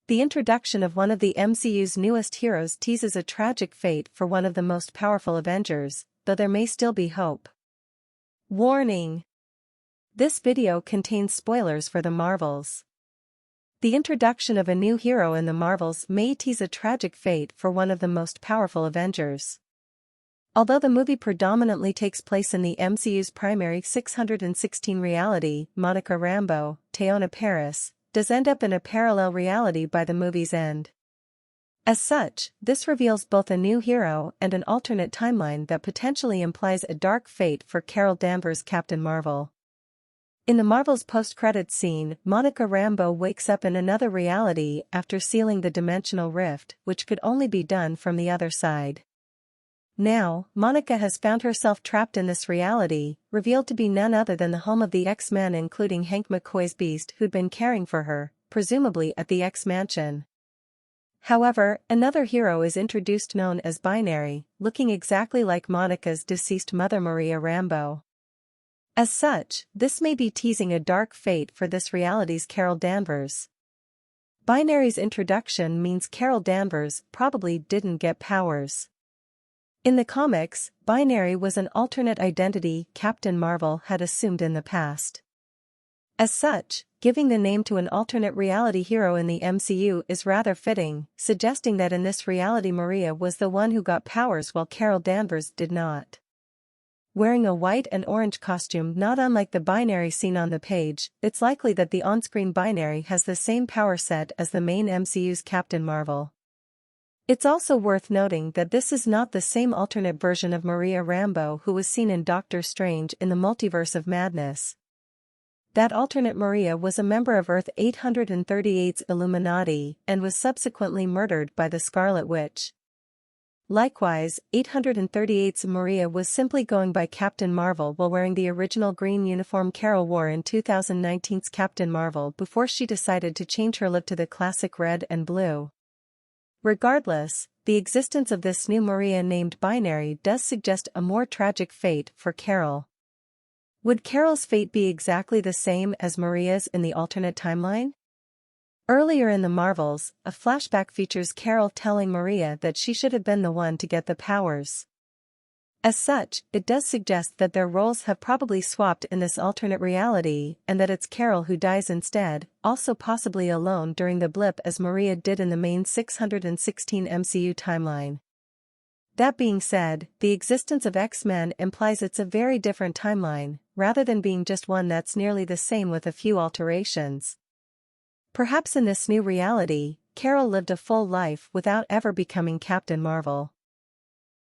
The introduction of one of the MCU's newest heroes teases a tragic fate for one of the most powerful Avengers, though there may still be hope. Warning! This video contains spoilers for the Marvels. The introduction of a new hero in the Marvels may tease a tragic fate for one of the most powerful Avengers. Although the movie predominantly takes place in the MCU's primary 616 reality, Monica Rambeau, Teyonah Parris, does end up in a parallel reality by the movie's end. As such, this reveals both a new hero and an alternate timeline that potentially implies a dark fate for Carol Danvers Captain Marvel. In the Marvel's post-credits scene, Monica Rambeau wakes up in another reality after sealing the dimensional rift, which could only be done from the other side. Now, Monica has found herself trapped in this reality, revealed to be none other than the home of the X-Men, including Hank McCoy's Beast, who'd been caring for her, presumably at the X-Mansion. However, another hero is introduced known as Binary, looking exactly like Monica's deceased mother Maria Rambeau. As such, this may be teasing a dark fate for this reality's Carol Danvers. Binary's introduction means Carol Danvers probably didn't get powers. In the comics, Binary was an alternate identity Captain Marvel had assumed in the past. As such, giving the name to an alternate reality hero in the MCU is rather fitting, suggesting that in this reality Maria was the one who got powers while Carol Danvers did not. Wearing a white and orange costume not unlike the Binary seen on the page, it's likely that the on-screen Binary has the same power set as the main MCU's Captain Marvel. It's also worth noting that this is not the same alternate version of Maria Rambeau who was seen in Doctor Strange in the Multiverse of Madness. That alternate Maria was a member of Earth 838's Illuminati and was subsequently murdered by the Scarlet Witch. Likewise, 838's Maria was simply going by Captain Marvel while wearing the original green uniform Carol wore in 2019's Captain Marvel before she decided to change her look to the classic red and blue. Regardless, the existence of this new Maria named Binary does suggest a more tragic fate for Carol. Would Carol's fate be exactly the same as Maria's in the alternate timeline? Earlier in the Marvels, a flashback features Carol telling Maria that she should have been the one to get the powers. As such, it does suggest that their roles have probably swapped in this alternate reality and that it's Carol who dies instead, also possibly alone during the blip as Maria did in the main 616 MCU timeline. That being said, the existence of X-Men implies it's a very different timeline, rather than being just one that's nearly the same with a few alterations. Perhaps in this new reality, Carol lived a full life without ever becoming Captain Marvel.